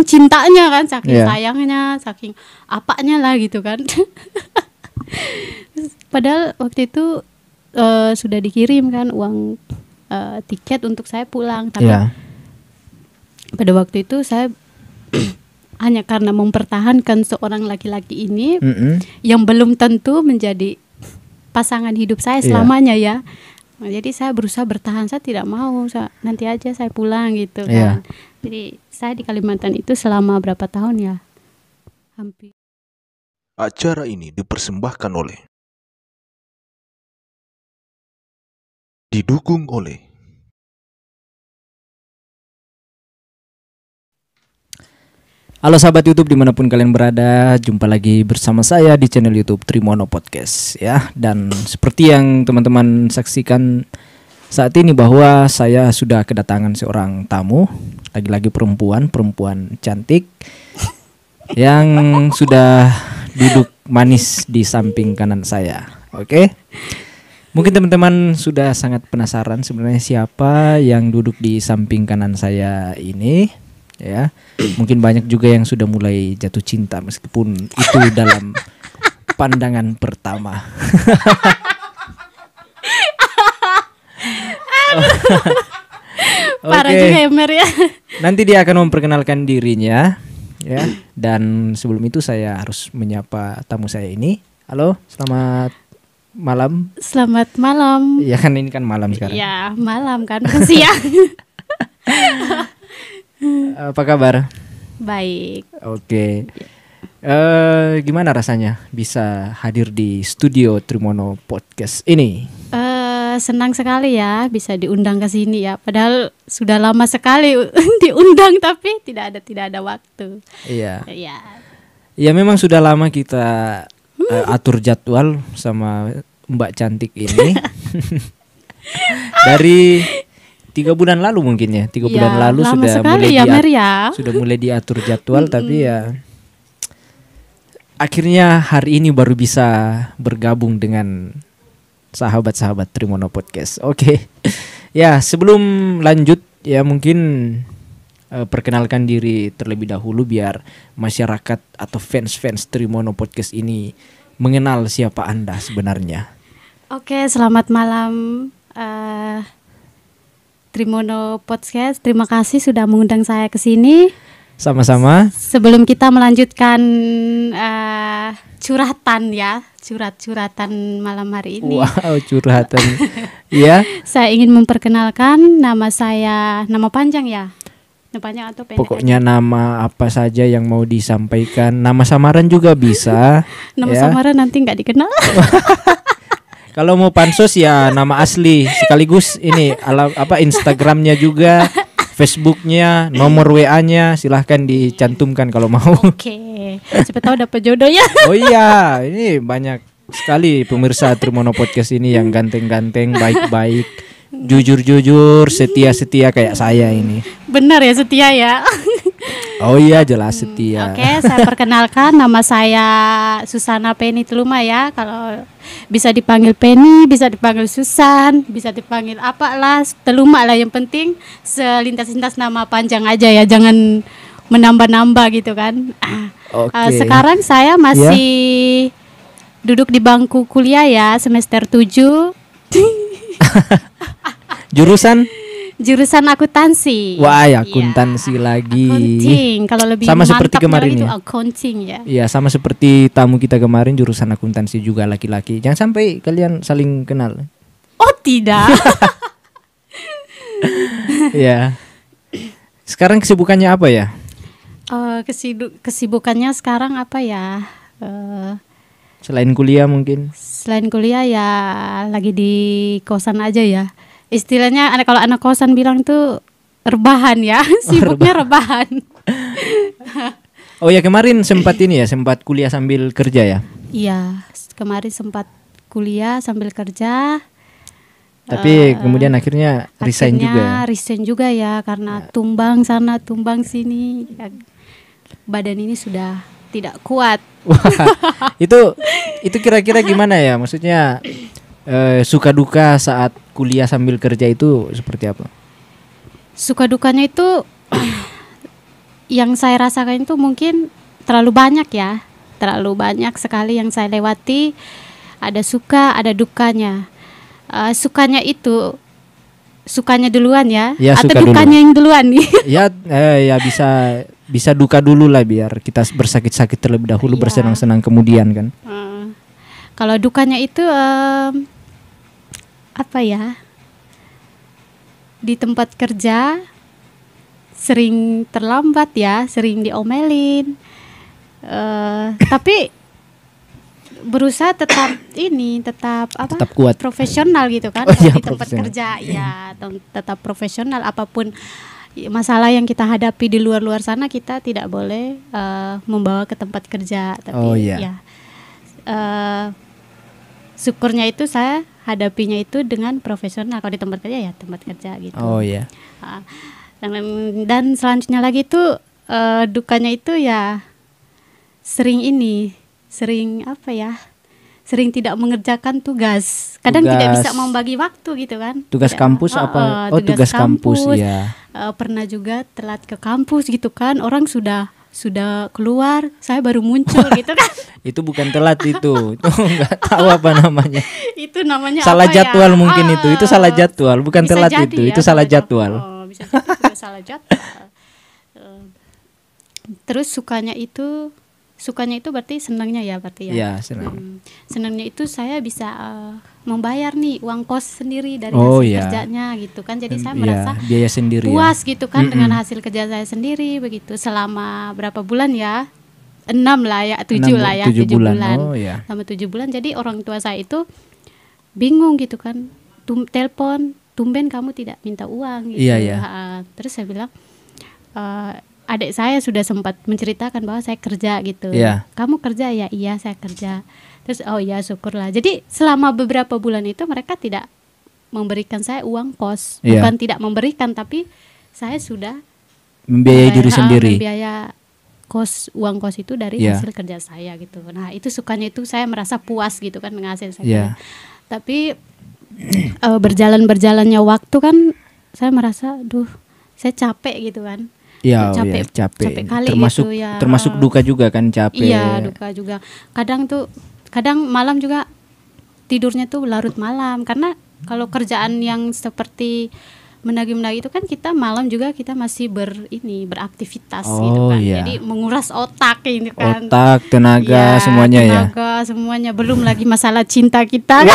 cintanya kan, saking sayangnya, saking apanya lah gitu kan. Padahal waktu itu sudah dikirim kan uang tiket untuk saya pulang, tapi pada waktu itu saya hanya karena mempertahankan seorang laki-laki ini yang belum tentu menjadi pasangan hidup saya selamanya ya. Jadi saya berusaha bertahan, saya tidak mau, nanti aja saya pulang gitu kan. Jadi saya di Kalimantan itu selama berapa tahun ya? Hampir. Acara ini dipersembahkan oleh, didukung oleh Halo sahabat YouTube dimanapun kalian berada, jumpa lagi bersama saya di channel YouTube Trimono Podcast ya. Dan seperti yang teman-teman saksikan saat ini bahwa saya sudah kedatangan seorang tamu, lagi-lagi perempuan cantik yang sudah duduk manis di samping kanan saya. Oke. Mungkin teman-teman sudah sangat penasaran sebenarnya siapa yang duduk di samping kanan saya ini. Ya, mungkin banyak juga yang sudah mulai jatuh cinta meskipun itu dalam pandangan pertama. Parah juga ya Mer ya. Nanti dia akan memperkenalkan dirinya ya. Dan sebelum itu saya harus menyapa tamu saya ini. Halo, selamat malam. Selamat malam. Ya kan ini kan malam sekarang. Ya, malam kan, bukan siang. Apa kabar? Baik. Oke. Gimana rasanya bisa hadir di studio Trimono Podcast ini? Senang sekali ya bisa diundang ke sini ya. Padahal sudah lama sekali diundang tapi tidak ada waktu. Iya. Iya. Ya memang sudah lama kita atur jadwal sama Mbak cantik ini. Dari 3 bulan lalu mungkin ya, 3 bulan lalu sudah mulai diatur jadwal, tapi ya akhirnya hari ini baru bisa bergabung dengan sahabat-sahabat Trimono Podcast. Oke. Ya sebelum lanjut ya mungkin perkenalkan diri terlebih dahulu biar masyarakat atau fans Trimono Podcast ini mengenal siapa Anda sebenarnya. Oke, selamat malam. Trimono Podcast, terima kasih sudah mengundang saya ke sini. Sama-sama. Sebelum kita melanjutkan curhat-curhatan malam hari ini. Wow, curhatan. Iya. Saya ingin memperkenalkan nama saya, nama panjang ya? Nama panjang atau pendek? Pokoknya nama apa saja yang mau disampaikan. Nama samaran juga bisa. Nama samaran nanti nggak dikenal. Kalau mau pansos ya nama asli sekaligus ini Instagramnya juga, Facebooknya, nomor WA-nya silahkan dicantumkan kalau mau. Oke, siapa tahu dapat jodoh ya. Oh iya, ini banyak sekali pemirsa Trimono Podcast ini yang ganteng-ganteng, baik-baik, jujur-jujur, setia-setia kayak saya ini. Benar ya, setia ya. Oh iya, jelas setia. Oke, saya perkenalkan, nama saya Susana Penny Teluma ya. Kalau bisa dipanggil Penny, bisa dipanggil Susan, bisa dipanggil apalah, Teluma lah, yang penting selintas-lintas nama panjang aja ya, jangan menambah-nambah gitu kan. Sekarang saya masih duduk di bangku kuliah ya, semester 7. Jurusan akuntansi. Wah, akuntansi lagi. Accounting. Kalau lebih sama seperti kemarin itu ya. Accounting ya. Iya, sama seperti tamu kita kemarin jurusan akuntansi juga laki-laki. Jangan sampai kalian saling kenal. Oh, tidak. Iya. Sekarang kesibukannya apa ya? Kesibukannya sekarang apa ya? Selain kuliah mungkin. Selain kuliah ya lagi di kosan aja ya. Istilahnya kalau anak kosan bilang tuh rebahan ya, sibuknya rebahan. Oh ya, kemarin sempat kuliah sambil kerja ya? Iya, kemarin sempat kuliah sambil kerja. Tapi kemudian akhirnya resign juga ya karena tumbang sana tumbang sini. Badan ini sudah tidak kuat. Wah, itu kira-kira gimana ya? Maksudnya suka duka saat kuliah sambil kerja itu seperti apa? Suka dukanya itu yang saya rasakan itu mungkin terlalu banyak ya, terlalu banyak sekali yang saya lewati. Ada suka, ada dukanya. Sukanya duluan ya, atau suka dukanya dulu. yang duluan nih? Ya bisa duka dulu lah, biar kita bersakit-sakit terlebih dahulu, bersenang-senang kemudian kan. Kalau dukanya itu apa ya? Di tempat kerja sering terlambat ya, sering diomelin. Tapi berusaha tetap kuat, profesional gitu kan. Oh, di tempat kerja ya tetap profesional. Apapun masalah yang kita hadapi di luar sana, kita tidak boleh membawa ke tempat kerja. Tapi syukurnya itu saya hadapinya itu dengan profesional. Kalau di tempat kerja ya tempat kerja gitu. Dan selanjutnya lagi itu dukanya itu ya sering tidak mengerjakan tugas. Kadang tidak bisa membagi waktu gitu kan. Tugas kampus apa? Tugas kampus ya. Pernah juga telat ke kampus gitu kan. Orang sudah keluar, saya baru muncul gitu kan. Itu bukan telat itu nggak tahu apa namanya. Itu namanya salah apa jadwal ya? Mungkin itu salah jadwal, bukan telat itu salah jadwal. Bisa jadi juga salah jadwal. Terus sukanya itu berarti senangnya ya berarti ya. Iya, senang. Senangnya itu saya bisa membayar nih uang kos sendiri dari hasil kerjanya gitu kan. Jadi saya merasa biaya sendiri puas gitu kan dengan hasil kerja saya sendiri begitu. Selama berapa bulan ya? 6 lah ya, 7 lah ya, 7 bulan. Selama 7 bulan. Jadi orang tua saya itu bingung gitu kan. Telepon, tumben kamu tidak minta uang gitu. Terus saya bilang adik saya sudah sempat menceritakan bahwa saya kerja gitu. Kamu kerja ya? Iya, saya kerja. Terus oh ya syukurlah. Jadi selama beberapa bulan itu mereka tidak memberikan saya uang kos. Bukan tidak memberikan, tapi saya sudah membiayai diri sendiri. Membiaya uang kos itu dari hasil kerja saya gitu. Nah itu sukanya itu saya merasa puas gitu kan dengan hasil saya. Tapi berjalannya waktu kan saya merasa saya capek gitu kan. Capek kali termasuk duka juga kan, capek. Iya, duka juga. Kadang malam juga tidurnya tuh larut malam, karena kalau kerjaan yang seperti menagi-menagi itu kan kita malam juga kita masih beraktivitas gitu kan. Jadi menguras otak ini kan. Otak, tenaga, semuanya semuanya. Belum lagi masalah cinta kita.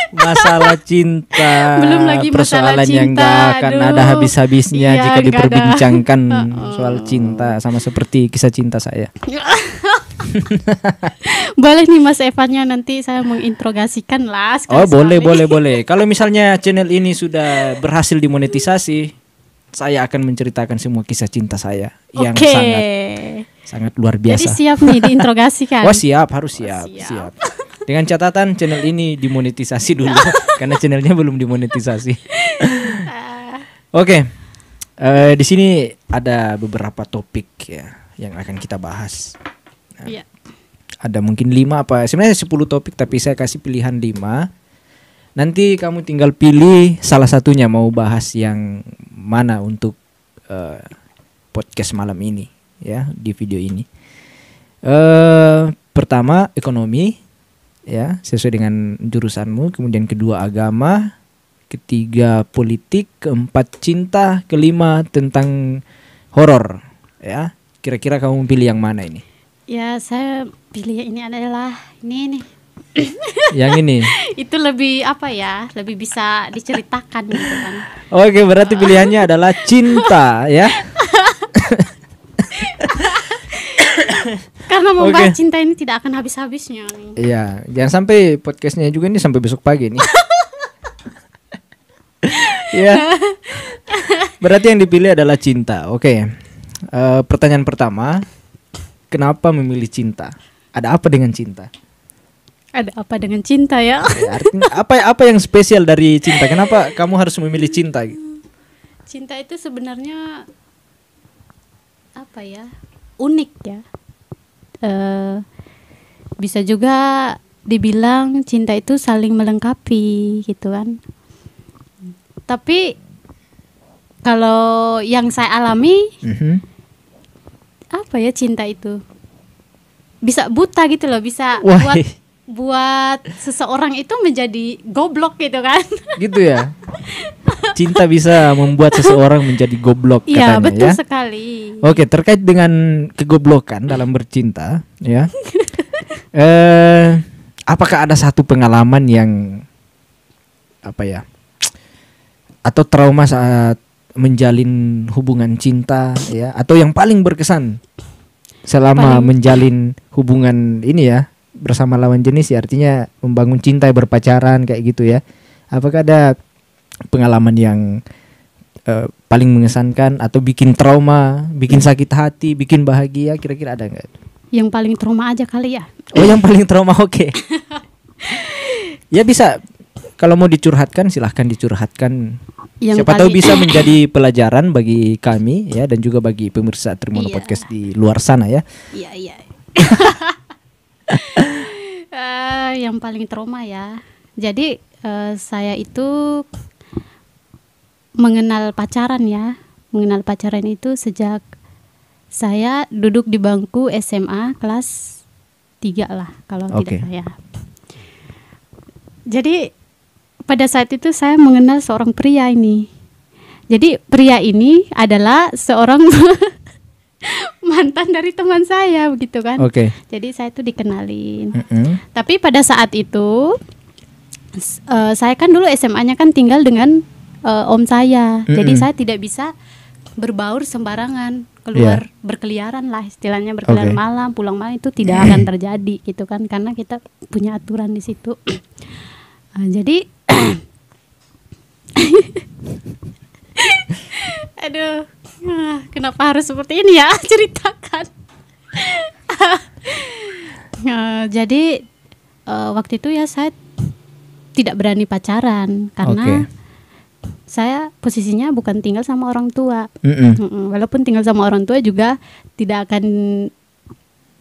Masalah cinta, belum lagi persoalan masalah yang cinta, gak akan ada habis-habisnya jika diperbincangkan soal cinta, sama seperti kisah cinta saya. Boleh nih Mas Evannya, nanti saya menginterogasikan lah. Boleh. Kalau misalnya channel ini sudah berhasil dimonetisasi, saya akan menceritakan semua kisah cinta saya yang sangat luar biasa. Jadi siap nih diinterogasikan. Harus siap. Dengan catatan channel ini dimonetisasi dulu karena channelnya belum dimonetisasi. Oke. Di sini ada beberapa topik ya yang akan kita bahas. Ada mungkin 5 sebenarnya 10 topik, tapi saya kasih pilihan 5. Nanti kamu tinggal pilih salah satunya mau bahas yang mana untuk podcast malam ini ya, di video ini. Pertama ekonomi ya, sesuai dengan jurusanmu. Kemudian kedua agama, ketiga politik, keempat cinta, kelima tentang horor ya. Kira-kira kamu pilih yang mana ini? Ya, saya pilih ini adalah ini. Yang ini. Itu lebih lebih bisa diceritakan gitu kan. Oke, berarti pilihannya adalah cinta ya. Karena membahas cinta ini tidak akan habis-habisnya nih. Iya, jangan sampai podcastnya juga ini sampai besok pagi nih. Iya. Berarti yang dipilih adalah cinta. Oke. Pertanyaan pertama, kenapa memilih cinta? Ada apa dengan cinta? Ada apa dengan cinta ya? Artinya apa yang spesial dari cinta? Kenapa kamu harus memilih cinta? Cinta itu sebenarnya unik ya. Bisa juga dibilang cinta itu saling melengkapi gitu kan. Tapi Kalau yang saya alami, apa ya, cinta itu bisa buta gitu loh, bisa buat seseorang itu menjadi goblok gitu kan. Gitu ya. Cinta bisa membuat seseorang menjadi goblok katanya. Iya, betul ya. sekali. Oke, terkait dengan kegoblokan dalam bercinta, ya. Apakah ada satu pengalaman yang apa ya? Atau trauma saat menjalin hubungan cinta, ya, atau yang paling berkesan selama menjalin hubungan ini ya bersama lawan jenis, ya, artinya membangun cinta, berpacaran kayak gitu ya. Apakah ada pengalaman yang paling mengesankan atau bikin trauma, bikin sakit hati, bikin bahagia, kira-kira ada nggak? Yang paling trauma aja kali ya. Oh, yang paling trauma, oke. Ya bisa, kalau mau dicurhatkan silahkan dicurhatkan. Yang Siapa tahu bisa menjadi pelajaran bagi kami ya, dan juga bagi pemirsa Trimono Podcast di luar sana ya. Iya. Yang paling trauma ya. Jadi saya itu mengenal pacaran itu sejak saya duduk di bangku SMA kelas 3 lah kalau tidak salah ya. Jadi pada saat itu saya mengenal seorang pria ini. Jadi pria ini adalah seorang mantan dari teman saya begitu kan. Jadi saya itu dikenalin. Tapi pada saat itu saya kan dulu SMA-nya kan tinggal dengan om saya. Jadi saya tidak bisa berbaur sembarangan, keluar berkeliaran lah istilahnya, berkeliaran malam, pulang malam itu tidak akan terjadi gitu kan, karena kita punya aturan di situ. Jadi aduh, kenapa harus seperti ini ya ceritakan. Jadi waktu itu ya saya tidak berani pacaran karena saya posisinya bukan tinggal sama orang tua. Walaupun tinggal sama orang tua juga tidak akan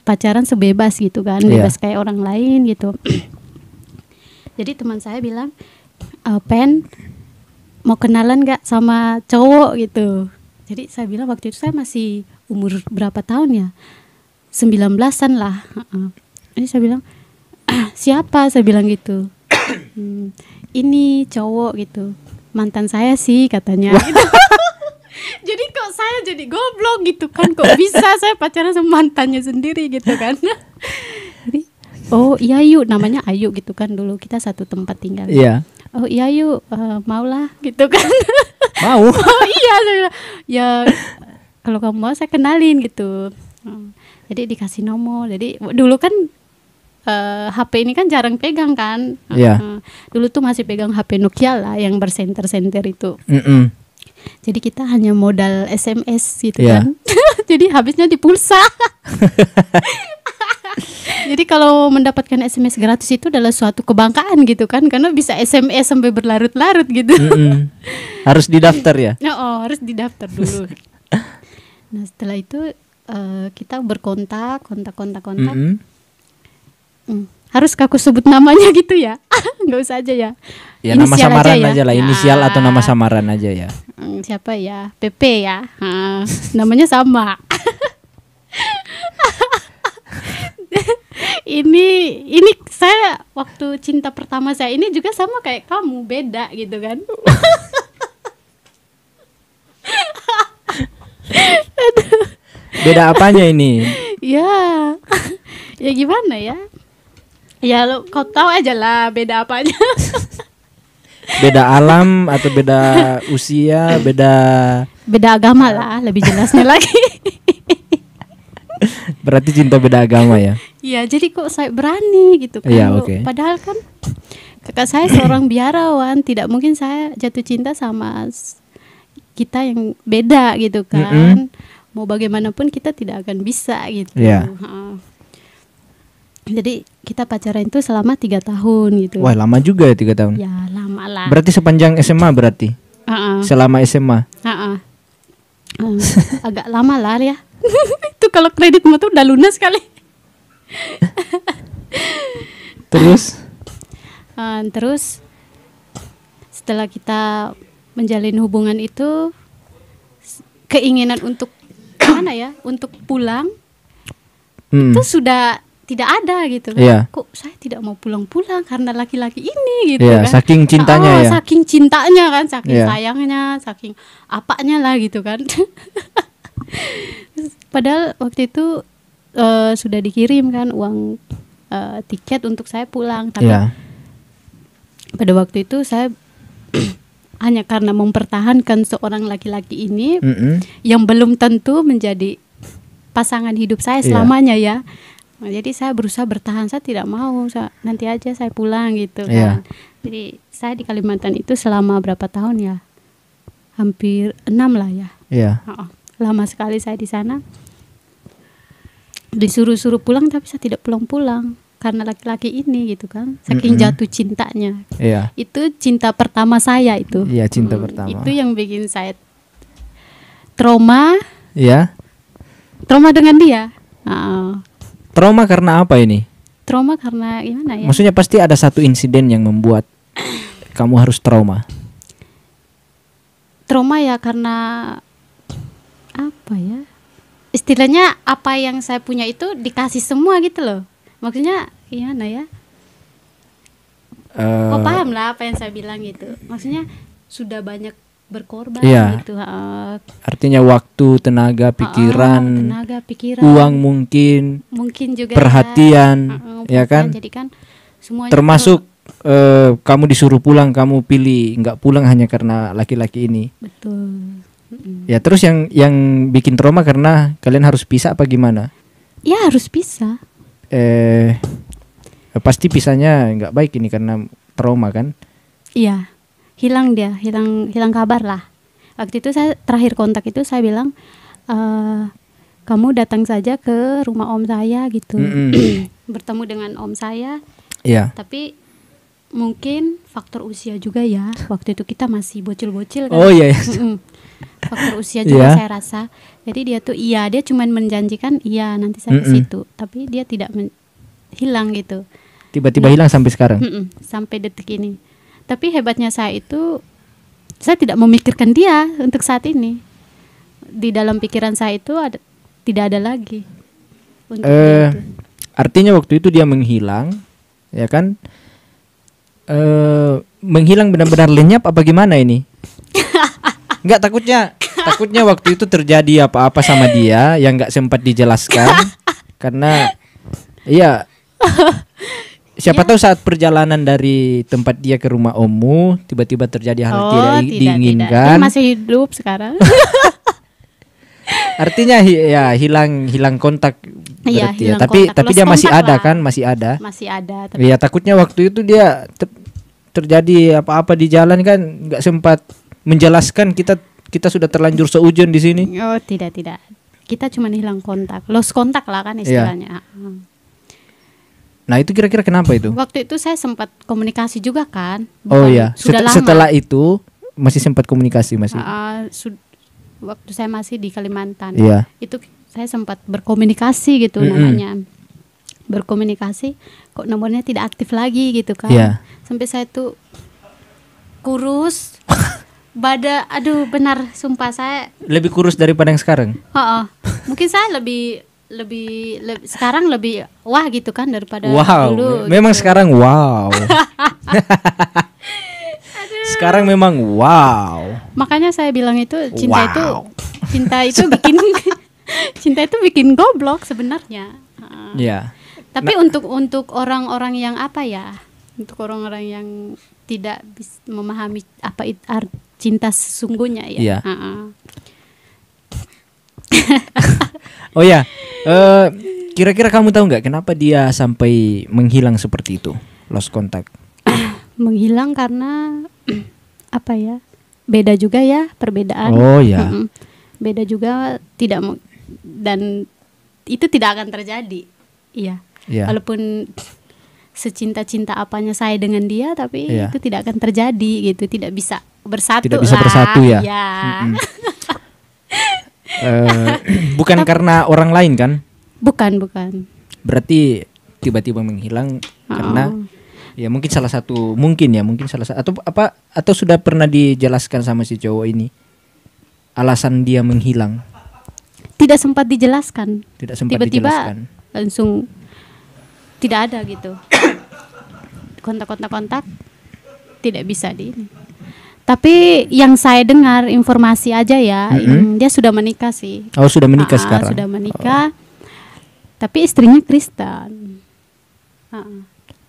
pacaran sebebas gitu kan, bebas kayak orang lain gitu. Jadi teman saya bilang, Pen, mau kenalan gak sama cowok gitu. Jadi saya bilang waktu itu saya masih umur berapa tahun ya, 19-an lah. Jadi saya bilang, siapa? Saya bilang gitu. Ini cowok gitu, mantan saya sih katanya. Gitu. Jadi kok saya jadi goblok gitu kan, kok bisa saya pacaran sama mantannya sendiri gitu kan. Jadi oh iya yuk, namanya Ayu gitu kan, dulu kita satu tempat tinggal. Oh iya yuk, maulah gitu kan. Mau? Oh iya, saya bilang, ya kalau kamu mau saya kenalin gitu. Jadi dikasih nomor. Jadi dulu kan HP ini kan jarang pegang kan. Dulu tuh masih pegang HP Nokia lah yang bersenter-senter itu. Jadi kita hanya modal SMS gitu kan. Jadi habisnya di pulsa. Jadi kalau mendapatkan SMS gratis itu adalah suatu kebanggaan gitu kan, karena bisa SMS sampai berlarut-larut gitu. Harus didaftar ya? Harus didaftar dulu. Nah setelah itu kita berkontak. Harus aku sebut namanya gitu ya? Nggak usah aja ya? Ya nama samaran aja lah, inisial atau nama samaran aja ya. Siapa ya? PP ya. Namanya sama. Ini saya waktu cinta pertama saya ini juga sama kayak kamu, beda gitu kan. Beda apanya ini? Ya gimana ya? Ya lo kau tahu aja lah beda apanya. Beda alam atau beda usia, beda agama lah, lebih jelasnya lagi. Berarti cinta beda agama ya? Iya, jadi kok saya berani gitu kan. Padahal kan kakak saya seorang biarawan, tidak mungkin saya jatuh cinta sama kita yang beda gitu kan. Mau bagaimanapun kita tidak akan bisa gitu. Jadi kita pacaran itu selama 3 tahun gitu. Wah lama juga ya 3 tahun. Ya lama lah. Berarti sepanjang SMA berarti? Selama SMA? Agak lama lah ya. Itu kalau kredit motor udah lunas kali. Terus setelah kita menjalin hubungan itu keinginan untuk mana ya, untuk pulang itu sudah tidak ada gitu kan. Kok saya tidak mau pulang-pulang karena laki-laki ini gitu kan. Saking cintanya ya. Saking cintanya kan, saking sayangnya, saking apanya lah gitu kan. Padahal waktu itu sudah dikirim kan uang tiket untuk saya pulang, tapi pada waktu itu saya hanya karena mempertahankan seorang laki-laki ini yang belum tentu menjadi pasangan hidup saya selamanya ya. Nah, jadi saya berusaha bertahan, saya tidak mau, nanti aja saya pulang gitu kan. Jadi saya di Kalimantan itu selama berapa tahun ya? Hampir 6 lah ya. Lama sekali saya di sana. Disuruh-suruh pulang tapi saya tidak pulang-pulang karena laki-laki ini gitu kan. Saking jatuh cintanya. Itu cinta pertama saya itu. Cinta pertama. Itu yang bikin saya trauma. Trauma dengan dia. Trauma karena apa ini? Trauma karena gimana ya? Maksudnya pasti ada satu insiden yang membuat kamu harus trauma. Trauma ya karena apa ya? Istilahnya apa yang saya punya itu dikasih semua gitu loh. Maksudnya gimana ya? Kok paham lah apa yang saya bilang gitu. Maksudnya sudah banyak berkorban gitu. Artinya waktu, tenaga, pikiran, uang mungkin juga perhatian, ya kan? Jadi kan semuanya termasuk kamu disuruh pulang, kamu pilih nggak pulang hanya karena laki-laki ini. Betul. Ya terus yang bikin trauma karena kalian harus pisah apa gimana? Ya harus pisah. Pasti pisahnya nggak baik ini karena trauma kan? Iya. Hilang kabar lah. Waktu itu saya terakhir kontak itu saya bilang kamu datang saja ke rumah om saya gitu. Bertemu dengan om saya. Tapi mungkin faktor usia juga ya. Waktu itu kita masih bocil-bocil kan. Faktor usia juga saya rasa. Jadi dia tuh dia cuman menjanjikan nanti saya ke situ, tapi dia tidak hilang gitu. Tiba-tiba hilang sampai sekarang. Sampai detik ini. Tapi hebatnya saya itu, saya tidak memikirkan dia untuk saat ini. Di dalam pikiran saya itu tidak ada lagi. Untuk dia itu. Artinya waktu itu dia menghilang, ya kan? Menghilang benar-benar lenyap apa gimana ini? Enggak, takutnya waktu itu terjadi apa-apa sama dia yang enggak sempat dijelaskan. Karena siapa tahu saat perjalanan dari tempat dia ke rumah ommu tiba-tiba terjadi hal tidak diinginkan. Dia masih hidup sekarang. Artinya hilang kontak berarti hilang Tapi kontak. dia masih ada lah. kan, masih ada. Masih ada. Tapi takutnya waktu itu dia terjadi apa-apa di jalan kan nggak sempat menjelaskan, kita sudah terlanjur seujun di sini. Oh, tidak. Kita cuma hilang kontak. Lost kontak lah kan istilahnya. Nah itu kira-kira kenapa itu? Waktu itu saya sempat komunikasi juga kan. Sudah lama. Setelah itu masih sempat komunikasi masih. Waktu saya masih di Kalimantan, itu saya sempat berkomunikasi gitu namanya. Berkomunikasi, kok nomornya tidak aktif lagi gitu kan. Sampai saya tuh kurus, benar sumpah saya. Lebih kurus daripada yang sekarang. Mungkin saya lebih sekarang lebih wah gitu kan daripada dulu. Memang gitu. Sekarang wow. Sekarang memang wow. Makanya saya bilang itu cinta itu bikin goblok sebenarnya. Tapi untuk orang-orang yang untuk orang-orang yang tidak memahami apa itu cinta sesungguhnya ya. Kira-kira kamu tahu nggak kenapa dia sampai menghilang seperti itu, lost contact? Menghilang karena beda juga ya perbedaan. Beda juga dan itu tidak akan terjadi. Walaupun secinta-cinta apanya saya dengan dia, tapi itu tidak akan terjadi gitu, tidak bisa bersatu. Tidak bisa bersatu ya. Bukan karena orang lain kan? Bukan. Berarti tiba-tiba menghilang karena mungkin salah satu atau sudah pernah dijelaskan sama si cowok ini? alasan dia menghilang? Tidak sempat dijelaskan. Tidak sempat Tiba-tiba dijelaskan. langsung tidak ada gitu. Kontak tidak bisa di ini. Tapi yang saya dengar informasi aja ya, dia sudah menikah sih. Oh, sudah menikah sekarang. Sudah menikah. Tapi istrinya Kristen.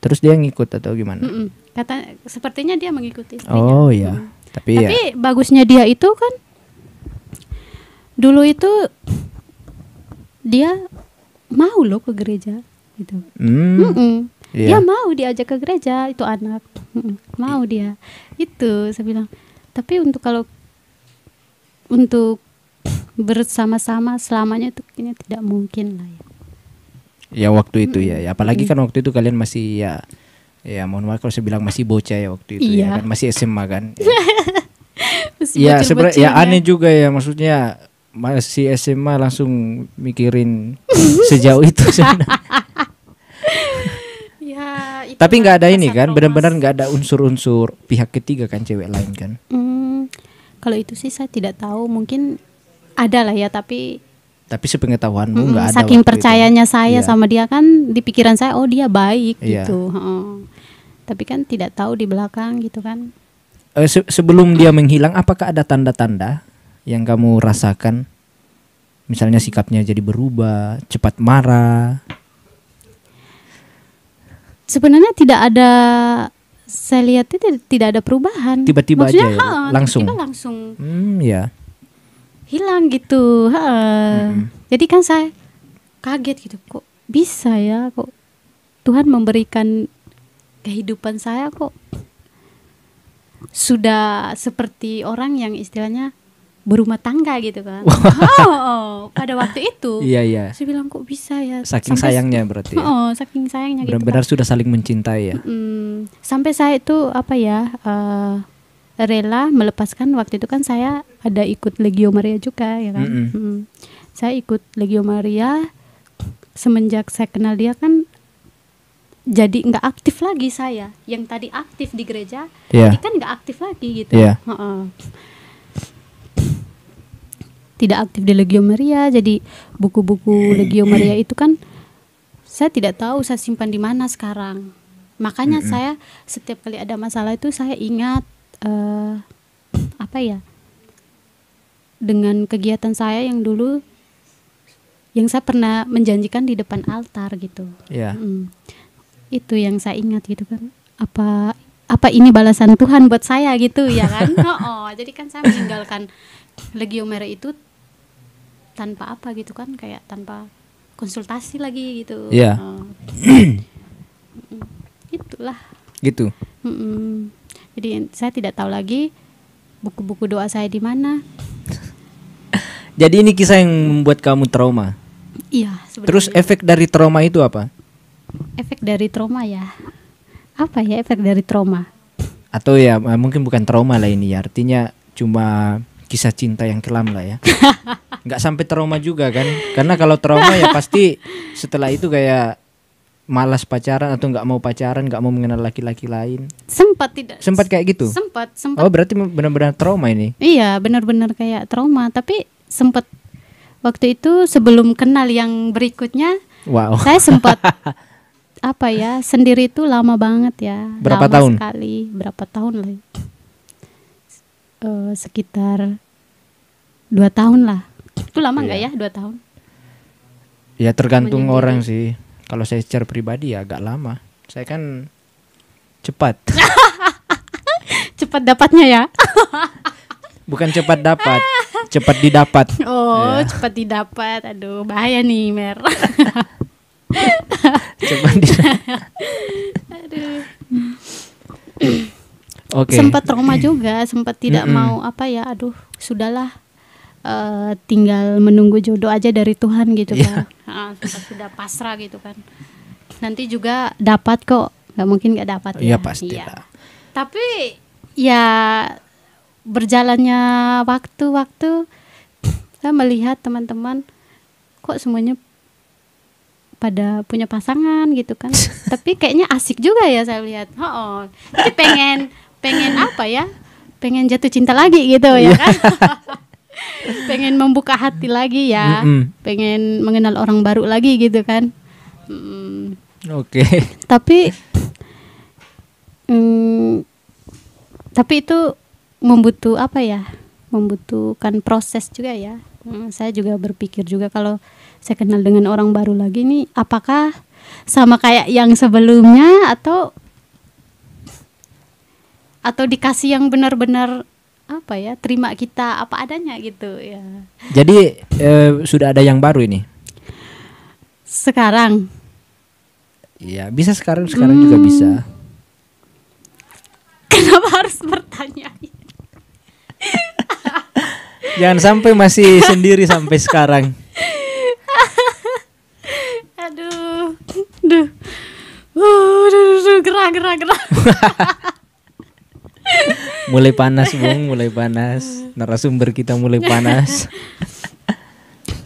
Terus dia ngikut atau gimana? Kata sepertinya dia mengikuti istrinya. Oh iya. Tapi bagusnya dia itu kan dulu itu dia mau loh ke gereja gitu. Dia mau diajak ke gereja itu anak. Mau dia. Itu saya bilang. Tapi untuk bersama-sama selamanya itu kayaknya tidak mungkin lah ya. Ya waktu itu ya. Apalagi kan waktu itu kalian masih ya mohon maaf kalau saya bilang masih bocah ya waktu itu ya kan, masih SMA kan. Ya sebenarnya ya aneh juga ya, maksudnya masih SMA langsung mikirin sejauh itu sebenarnya. Tapi nggak ada ini kan, benar-benar nggak ada unsur-unsur pihak ketiga kan, cewek lain kan? Kalau itu sih saya tidak tahu, mungkin ada lah ya, tapi sepengetahuanmu nggak ada. Saking percayanya saya sama dia kan, di pikiran saya dia baik gitu. Tapi kan tidak tahu di belakang gitu kan. Sebelum dia menghilang, apakah ada tanda-tanda yang kamu rasakan? Misalnya sikapnya jadi berubah, cepat marah. Sebenarnya tidak ada, saya lihat itu tidak ada perubahan. Tiba-tiba maksudnya, aja ya, langsung. Tiba-tiba langsung ya. Hilang gitu. Jadi kan saya kaget gitu, kok bisa ya, kok Tuhan memberikan kehidupan saya kok sudah seperti orang yang istilahnya berumah tangga gitu kan. Pada waktu itu. Iya. Saya bilang kok bisa ya. Saking sayangnya berarti. Ya? Saking sayangnya gitu. Benar-benar sudah saling mencintai ya. Sampai saya itu rela melepaskan, waktu itu kan saya ada ikut Legio Maria juga ya kan. Saya ikut Legio Maria, semenjak saya kenal dia kan jadi nggak aktif lagi saya. Yang tadi aktif di gereja, jadi kan nggak aktif lagi gitu. Tidak aktif di Legio Maria, jadi buku-buku Legio Maria itu kan saya tidak tahu saya simpan di mana sekarang. Makanya saya setiap kali ada masalah itu saya ingat dengan kegiatan saya yang dulu, yang saya pernah menjanjikan di depan altar gitu. Itu yang saya ingat gitu kan. Apa ini balasan Tuhan buat saya gitu ya kan. Jadi kan saya meninggalkan Legio Maria itu tanpa apa gitu kan, kayak tanpa konsultasi lagi gitu. Itulah gitu. Jadi saya tidak tahu lagi buku-buku doa saya di mana. Jadi ini kisah yang membuat kamu trauma. Iya sebenarnya. Terus efek dari trauma itu apa? Efek dari trauma ya, apa ya efek dari trauma? Atau ya mungkin bukan trauma lah ini ya, artinya cuma kisah cinta yang kelam lah ya. Nggak sampai trauma juga kan, karena kalau trauma ya pasti setelah itu kayak malas pacaran atau nggak mau pacaran, nggak mau mengenal laki-laki lain. Sempat kayak gitu. Sempat. Oh berarti benar-benar trauma ini. Iya benar-benar kayak trauma, tapi sempat waktu itu sebelum kenal yang berikutnya. Wow. Saya sempat sendiri itu lama banget ya. Berapa lama tahun? Berapa tahun lah. Sekitar 2 tahun lah. Itu lama nggak ya 2 tahun? Ya tergantung orang sih. Kalau saya secara pribadi ya agak lama. Saya kan cepat. Cepat dapatnya ya? Bukan cepat dapat, cepat didapat. Cepat didapat. Aduh bahaya nih Mer. Cepat didapat. Aduh. Sempat trauma juga, sempat tidak mau sudahlah, tinggal menunggu jodoh aja dari Tuhan gitu kan. Sudah pasrah gitu kan. Nanti juga dapat kok, nggak mungkin nggak dapat ya. Iya pasti lah. Tapi ya berjalannya waktu saya melihat teman-teman kok semuanya pada punya pasangan gitu kan. Tapi kayaknya asik juga ya saya lihat. Jadi pengen pengen jatuh cinta lagi gitu ya kan. pengen membuka hati lagi ya, pengen mengenal orang baru lagi gitu kan. Oke. Tapi itu membutuhkan proses juga ya. Saya juga berpikir juga kalau saya kenal dengan orang baru lagi nih, apakah sama kayak yang sebelumnya atau dikasih yang benar-benar terima kita apa adanya gitu ya. Jadi sudah ada yang baru ini sekarang? Ya bisa sekarang juga bisa. Kenapa harus bertanya? Jangan sampai masih sendiri sampai sekarang. Aduh, gerah. Mulai panas, Bung, mulai panas. Narasumber kita mulai panas.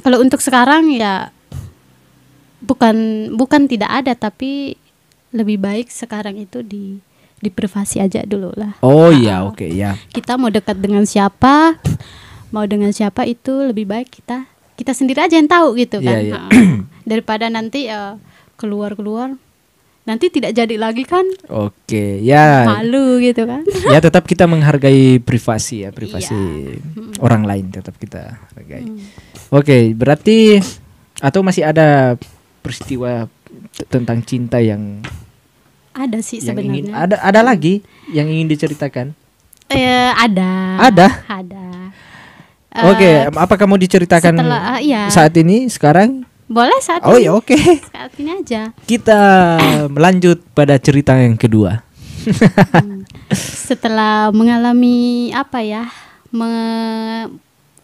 Kalau untuk sekarang ya bukan tidak ada, tapi lebih baik sekarang itu di privasi aja dulu lah. Oh iya, oke ya. Kita mau dekat dengan siapa, itu lebih baik kita sendiri aja yang tahu gitu kan. Yeah. Daripada nanti keluar nanti tidak jadi lagi kan. Oke, ya. Malu gitu kan. Ya tetap kita menghargai privasi ya, orang lain tetap kita hargai. Oke, berarti atau masih ada peristiwa tentang cinta yang ada sih sebenarnya. Ada lagi yang ingin diceritakan? Ada. Oke, apakah mau diceritakan saat ini sekarang? Boleh saat ini. Oh ya oke. Saat ini aja. Kita melanjut pada cerita yang kedua. Setelah mengalami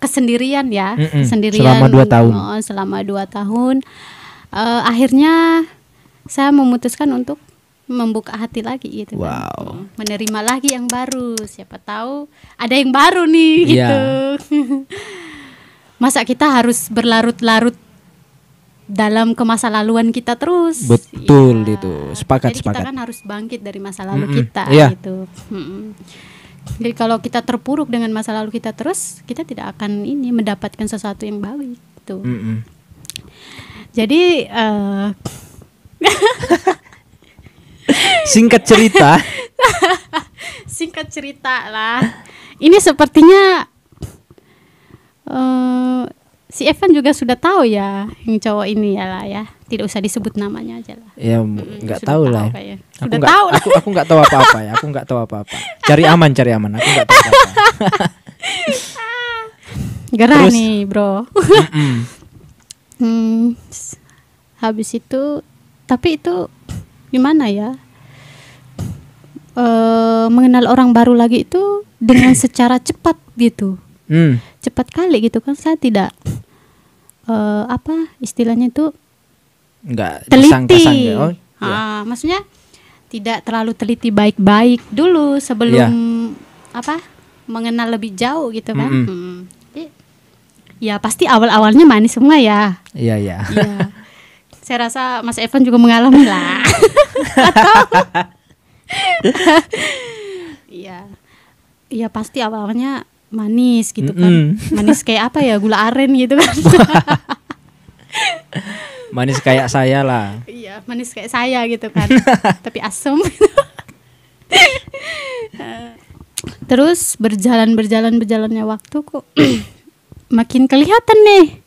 kesendirian ya, selama 2 tahun. Selama 2 tahun, akhirnya saya memutuskan untuk membuka hati lagi gitu. Wow. Menerima lagi yang baru. Siapa tahu ada yang baru nih gitu. Masa kita harus berlarut-larut dalam ke masa laluan kita terus. Betul itu. Sepakat. Jadi kita kan harus bangkit dari masa lalu kita gitu. Jadi kalau kita terpuruk dengan masa lalu kita terus, kita tidak akan mendapatkan sesuatu yang baik gitu. Jadi singkat cerita lah. Ini sepertinya si Evan juga sudah tahu ya yang cowok ini ya. Tidak usah disebut namanya aja lah. Ya nggak tahu lah. Aku nggak tahu apa-apa ya. Aku nggak tahu apa-apa. Cari aman. Aku nggak tahu apa-apa. Gerah nih bro. Habis itu, tapi itu gimana ya? Mengenal orang baru lagi itu dengan secara cepat gitu. Cepat kali gitu kan. Saya tidak istilahnya itu nggak teliti. Ya. Maksudnya tidak terlalu teliti baik-baik dulu sebelum mengenal lebih jauh gitu kan. Ya pasti awal-awalnya manis semua ya. Iya. Saya rasa Mas Evan juga mengalami lah. Iya pasti awalnya manis gitu kan. Manis kayak gula aren gitu kan. Manis kayak saya lah. Iya, manis kayak saya gitu kan. Tapi asem. Terus berjalannya waktu kok makin kelihatan nih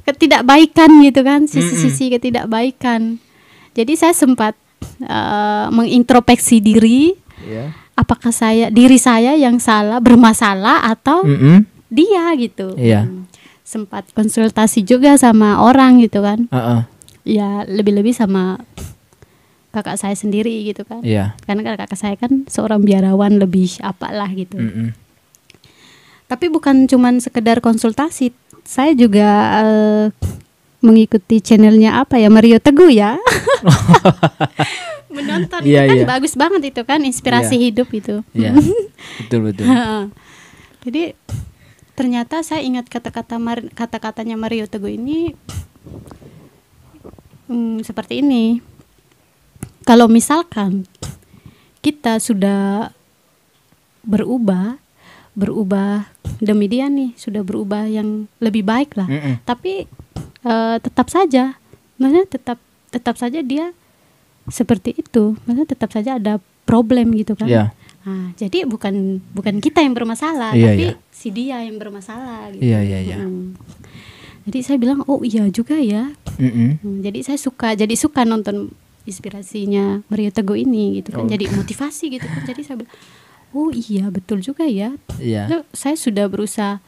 ketidakbaikan gitu kan, sisi-sisi ketidakbaikan. Jadi saya sempat mengintrospeksi diri. Apakah diri saya yang salah, bermasalah atau dia gitu. Sempat konsultasi juga sama orang gitu kan. Ya lebih-lebih sama kakak saya sendiri gitu kan. Karena kakak saya kan seorang biarawan lebih apalah gitu. Tapi bukan cuman sekedar konsultasi. Saya juga mengikuti channelnya Mario Teguh ya. Menonton itu kan bagus banget itu kan, inspirasi hidup itu. Betul. Jadi ternyata saya ingat kata-katanya Mario Teguh ini seperti ini. Kalau misalkan kita sudah berubah, berubah demi dia nih, sudah berubah yang lebih baik lah. Tapi tetap saja, maksudnya tetap saja dia seperti itu, maksudnya tetap saja ada problem gitu kan. Yeah. Nah, jadi bukan kita yang bermasalah, tapi si dia yang bermasalah gitu. Jadi saya bilang oh iya juga ya. Jadi saya suka nonton inspirasinya Mario Teguh ini gitu kan. Jadi motivasi gitu kan. Jadi saya bilang oh iya betul juga ya. Lalu saya sudah berusaha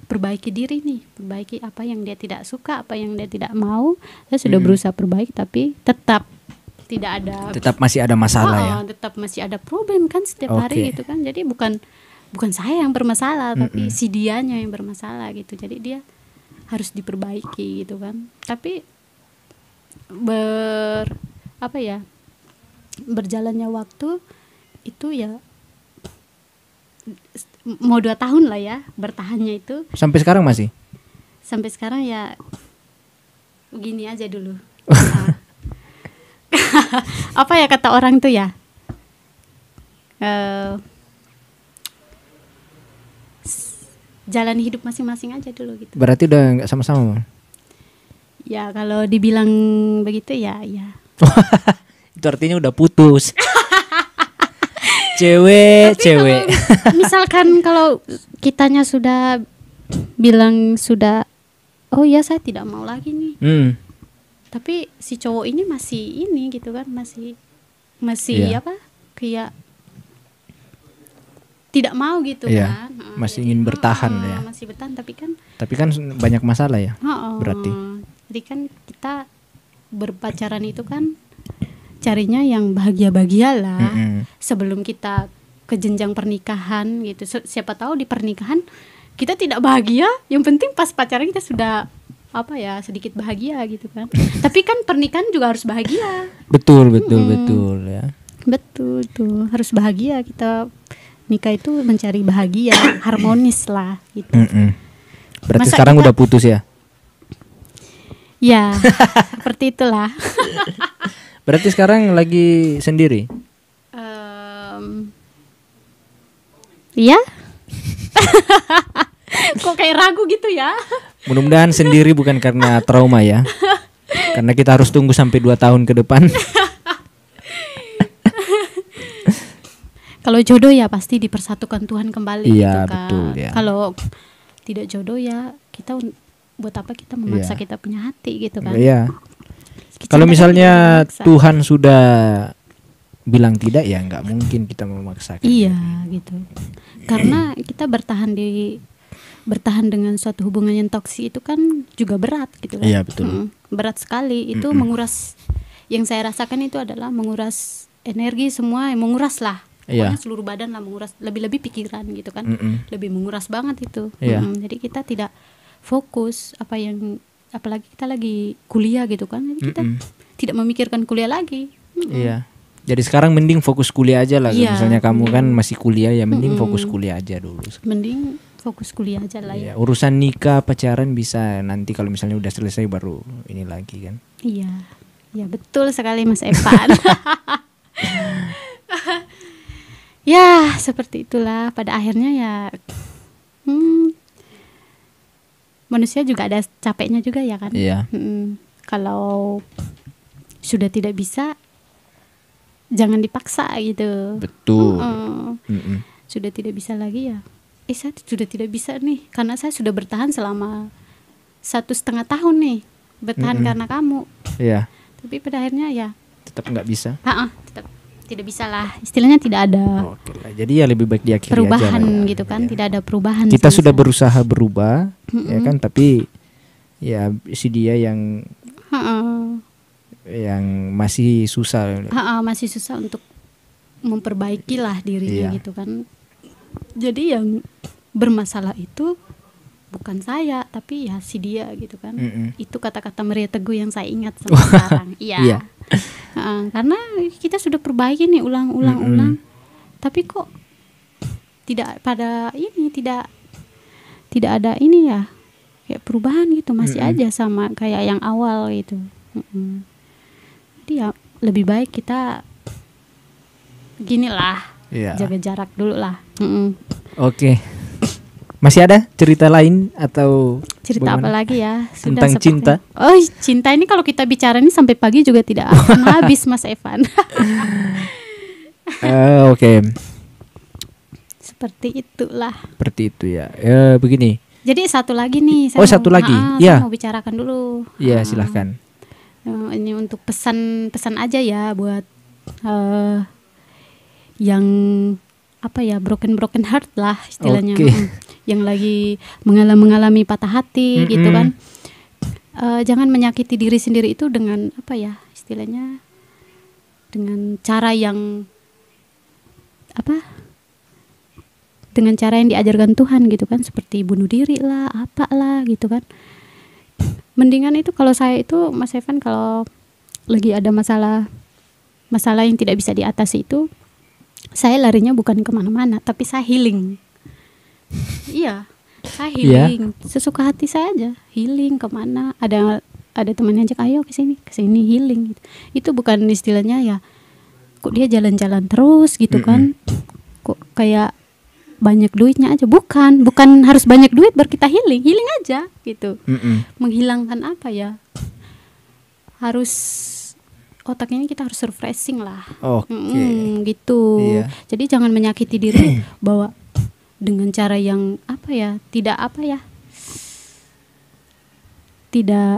perbaiki diri nih, perbaiki apa yang dia tidak suka, apa yang dia tidak mau. Saya sudah berusaha perbaiki, tapi tetap masih ada masalah ya. Tetap masih ada problem kan setiap hari gitu kan. Jadi bukan saya yang bermasalah, tapi si dianya yang bermasalah gitu. Jadi dia harus diperbaiki gitu kan. Tapi berjalannya waktu itu ya mau 2 tahun lah ya bertahannya itu. Sampai sekarang masih? Sampai sekarang ya begini aja dulu. Apa ya kata orang tuh ya? Jalan hidup masing-masing aja dulu gitu. Berarti udah nggak sama-sama? Ya kalau dibilang begitu ya. Itu artinya udah putus. Cewek. Misalkan kalau kitanya sudah bilang sudah, oh ya saya tidak mau lagi nih. Tapi si cowok ini masih ini gitu kan, masih kayak tidak mau gitu kan. Masih ingin bertahan ya. Masih bertahan tapi kan banyak masalah ya. Berarti. Jadi kan kita berpacaran itu kan carinya yang bahagia-bahagia lah. Sebelum kita ke jenjang pernikahan gitu. Siapa tahu di pernikahan kita tidak bahagia, yang penting pas pacaran kita sudah sedikit bahagia gitu kan. Tapi kan pernikahan juga harus bahagia. Betul ya. Betul tuh, harus bahagia. Kita nikah itu mencari bahagia, harmonis lah gitu. Berarti sekarang udah putus ya? Ya, seperti itulah. Berarti sekarang lagi sendiri? Iya. Kok kayak ragu gitu ya? Mudah-mudahan sendiri bukan karena trauma ya. Karena kita harus tunggu sampai 2 tahun ke depan. Kalau jodoh ya pasti dipersatukan Tuhan kembali gitu kan. Betul, ya. Kalau tidak jodoh ya kita buat apa kita memaksa kita punya hati gitu kan. Iya. Kalau misalnya Tuhan sudah bilang tidak ya nggak mungkin kita memaksakan. Iya gitu. Karena kita bertahan dengan suatu hubungan yang toksik itu kan juga berat gitu kan. Iya betul. Berat sekali itu menguras. Yang saya rasakan itu adalah menguras energi semua, menguras lah. Pokoknya seluruh badan lah menguras, lebih-lebih pikiran gitu kan. Lebih menguras banget itu. Jadi kita tidak fokus apalagi kita lagi kuliah gitu kan. Jadi kita tidak memikirkan kuliah lagi. Iya. Jadi sekarang mending fokus kuliah aja lah. Misalnya kamu kan masih kuliah ya mending fokus kuliah aja dulu. Mending fokus kuliah aja lah ya. Urusan nikah, pacaran bisa nanti kalau misalnya udah selesai baru ini lagi kan. Iya. Ya betul sekali Mas Evan. Ya seperti itulah pada akhirnya ya. Manusia juga ada capeknya juga ya kan. Iya. Kalau sudah tidak bisa jangan dipaksa gitu. Betul. Sudah tidak bisa lagi ya. Saya sudah tidak bisa nih karena saya sudah bertahan selama 1,5 tahun nih bertahan karena kamu. Iya. Tapi pada akhirnya ya tetap nggak bisa. Tetap tidak bisa lah. Istilahnya tidak ada. Oke lah. Jadi ya lebih baik diakhiri perubahan aja lah, gitu kan. Tidak ada perubahan. Kita sudah berusaha berubah, ya kan. Tapi ya si dia yang masih susah. Masih susah untuk memperbaiki lah dirinya gitu kan. Jadi yang bermasalah itu bukan saya, tapi ya si dia gitu kan. Itu kata-kata Maria Teguh yang saya ingat sampai sekarang. Iya. Karena kita sudah perbaiki nih ulang. Tapi kok tidak pada ini tidak ada ini ya kayak perubahan gitu, masih aja sama kayak yang awal gitu. Jadi ya lebih baik kita ginilah, jaga jarak dulu lah. Oke. Masih ada cerita lain atau cerita apa lagi ya? Sudah tentang cinta? Oh, cinta ini kalau kita bicara ini sampai pagi juga tidak akan habis, Mas Evan. Oke. Seperti itulah. Seperti itu ya. Begini. Jadi satu lagi nih. Satu lagi. Saya mau bicarakan dulu. Iya, silahkan. Ini untuk pesan aja ya buat yang apa ya, broken heart lah istilahnya. Yang lagi mengalami patah hati gitu kan. Jangan menyakiti diri sendiri itu dengan apa ya istilahnya, dengan cara yang apa, dengan cara yang diajarkan Tuhan gitu kan, seperti bunuh diri lah, apalah gitu kan. Mendingan itu kalau saya itu, Mas Evan, kalau lagi ada masalah yang tidak bisa diatasi itu, saya larinya bukan kemana-mana, tapi saya healing. Iya, saya healing. Sesuka hati saya aja, healing kemana. Ada teman yang ajak, ayo kesini healing. Gitu. Itu bukan istilahnya ya, kok dia jalan-jalan terus gitu kan, kok kayak banyak duitnya aja. Bukan harus banyak duit baru kita healing aja gitu. Menghilangkan apa ya, harus otak ini kita harus refreshing lah. Gitu. Jadi jangan menyakiti diri bahwa dengan cara yang apa ya, tidak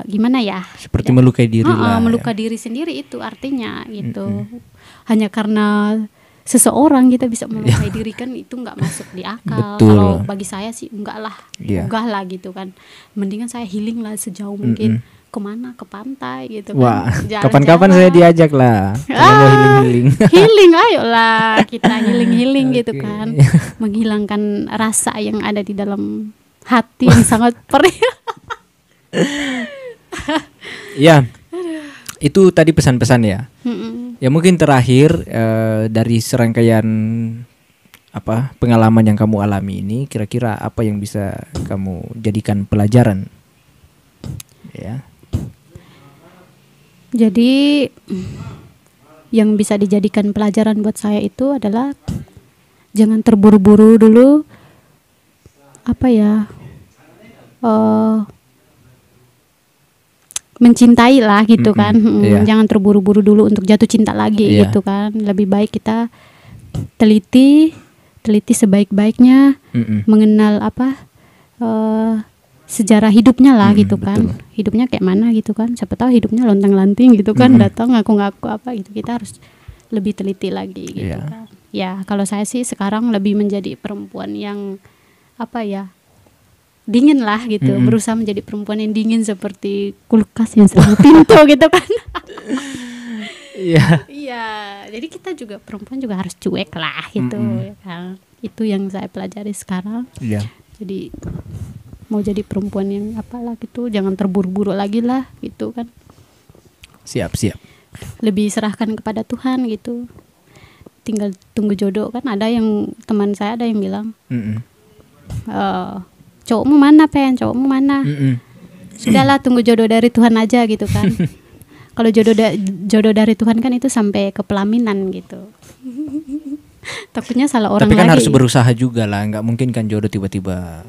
gimana ya, seperti melukai diri lah. Melukai diri sendiri itu artinya gitu. Hanya karena seseorang kita bisa melukai diri kan, itu nggak masuk di akal. Kalau bagi saya sih enggak lah, gitu kan. Mendingan saya healing lah sejauh mungkin. Kemana, ke pantai gitu kan. Wah, kapan-kapan saya diajak lah. Mau healing ayolah kita healing gitu kan. Menghilangkan rasa yang ada di dalam hati yang sangat perih. Ya, itu tadi pesan-pesan ya. Ya mungkin terakhir dari serangkaian apa pengalaman yang kamu alami ini, kira-kira apa yang bisa kamu jadikan pelajaran? Ya. Jadi yang bisa dijadikan pelajaran buat saya itu adalah jangan terburu-buru dulu apa ya, mencintai lah gitu kan. Jangan terburu-buru dulu untuk jatuh cinta lagi gitu kan. Lebih baik kita teliti sebaik-baiknya, mengenal apa sejarah hidupnya lah gitu kan. Betul. Hidupnya kayak mana gitu kan. Siapa tahu hidupnya lontang-lanting gitu kan, datang ngaku-ngaku apa gitu. Kita harus lebih teliti lagi gitu kan. Ya, kalau saya sih sekarang lebih menjadi perempuan yang apa ya, dingin lah gitu. Berusaha menjadi perempuan yang dingin seperti kulkas yang selalu pintu gitu kan. Iya, jadi kita juga perempuan juga harus cuek lah gitu ya kan. Itu yang saya pelajari sekarang. Jadi mau jadi perempuan yang apalah gitu, jangan terburu-buru lagi lah gitu kan. Siap. Lebih serahkan kepada Tuhan gitu. Tinggal tunggu jodoh kan. Ada yang teman saya ada yang bilang, cowokmu mana cowokmu mana? Sudahlah tunggu jodoh dari Tuhan aja gitu kan. Kalau jodoh dari Tuhan kan itu sampai ke pelaminan gitu. Takutnya salah orang lagi. Tapi kan harus berusaha juga lah, nggak mungkin kan jodoh tiba-tiba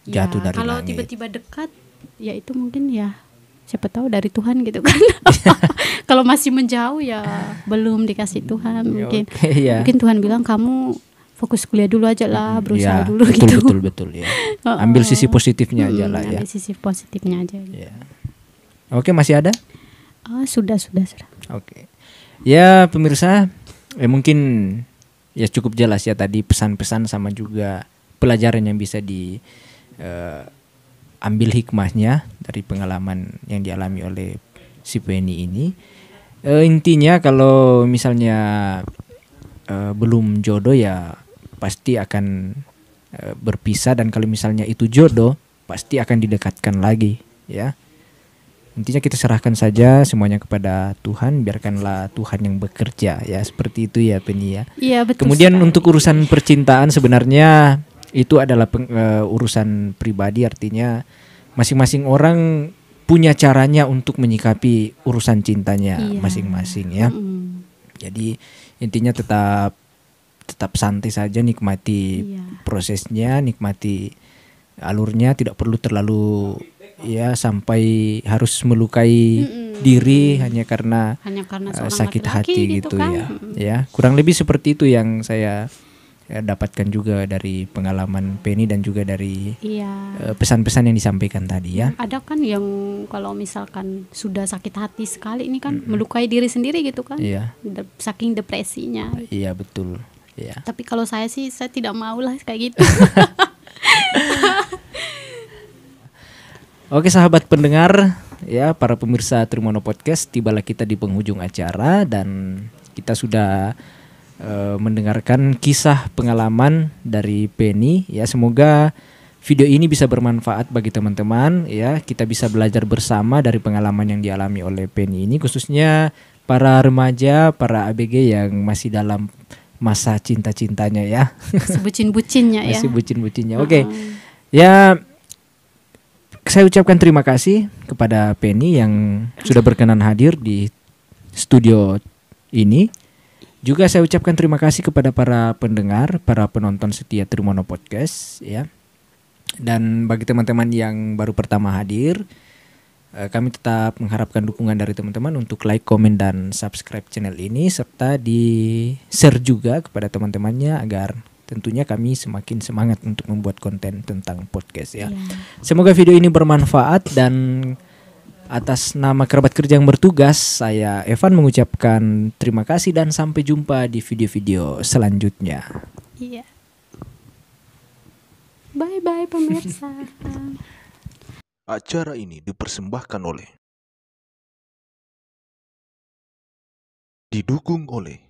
jatuh dari kalau langit. Tiba-tiba dekat, ya itu mungkin ya siapa tahu dari Tuhan gitu kan. Kalau masih menjauh ya belum dikasih Tuhan mungkin. Mungkin Tuhan bilang kamu fokus kuliah dulu aja lah, berusaha dulu gitu. Betul ya. Ambil sisi positifnya aja lah ya. Ambil sisi positifnya aja. Ya. Oke, masih ada? Sudah. Oke. Ya pemirsa, mungkin ya cukup jelas ya tadi pesan-pesan sama juga pelajaran yang bisa ambil hikmahnya dari pengalaman yang dialami oleh si Penny ini. Intinya kalau misalnya belum jodoh ya pasti akan berpisah, dan kalau misalnya itu jodoh pasti akan didekatkan lagi ya. Intinya kita serahkan saja semuanya kepada Tuhan, biarkanlah Tuhan yang bekerja ya, seperti itu ya Penny ya. Iya, betul. Kemudian untuk urusan percintaan sebenarnya itu adalah urusan pribadi, artinya masing-masing orang punya caranya untuk menyikapi urusan cintanya masing-masing ya. Jadi intinya tetap santai saja, nikmati prosesnya, nikmati alurnya, tidak perlu terlalu ya sampai harus melukai diri hanya karena seorang sakit laki-laki hati gitu gitu kan. Ya kurang lebih seperti itu yang saya dapatkan juga dari pengalaman Penny dan juga dari pesan-pesan yang disampaikan tadi ya. Ada kan yang kalau misalkan sudah sakit hati sekali ini kan melukai diri sendiri gitu kan. Saking depresinya. Iya betul. Iya. Tapi kalau saya sih saya tidak mau lah kayak gitu. Oke sahabat pendengar ya, para pemirsa Trimono Podcast, tibalah kita di penghujung acara dan kita sudah mendengarkan kisah pengalaman dari Penny ya. Semoga video ini bisa bermanfaat bagi teman-teman ya. Kita bisa belajar bersama dari pengalaman yang dialami oleh Penny ini, khususnya para remaja, para ABG yang masih dalam masa cinta-cintanya ya. Masih bucin-bucinnya ya. Masih bucin-bucinnya. Oke. Ya, saya ucapkan terima kasih kepada Penny yang sudah berkenan hadir di studio ini. Juga saya ucapkan terima kasih kepada para pendengar, para penonton setia Trimono Podcast ya. Dan bagi teman-teman yang baru pertama hadir, kami tetap mengharapkan dukungan dari teman-teman untuk like, komen, dan subscribe channel ini, serta di share juga kepada teman-temannya agar tentunya kami semakin semangat untuk membuat konten tentang podcast ya. Semoga video ini bermanfaat, dan atas nama kerabat kerja yang bertugas, saya Evan mengucapkan terima kasih dan sampai jumpa di video-video selanjutnya. Iya. Bye-bye pemirsa. Acara ini dipersembahkan oleh, didukung oleh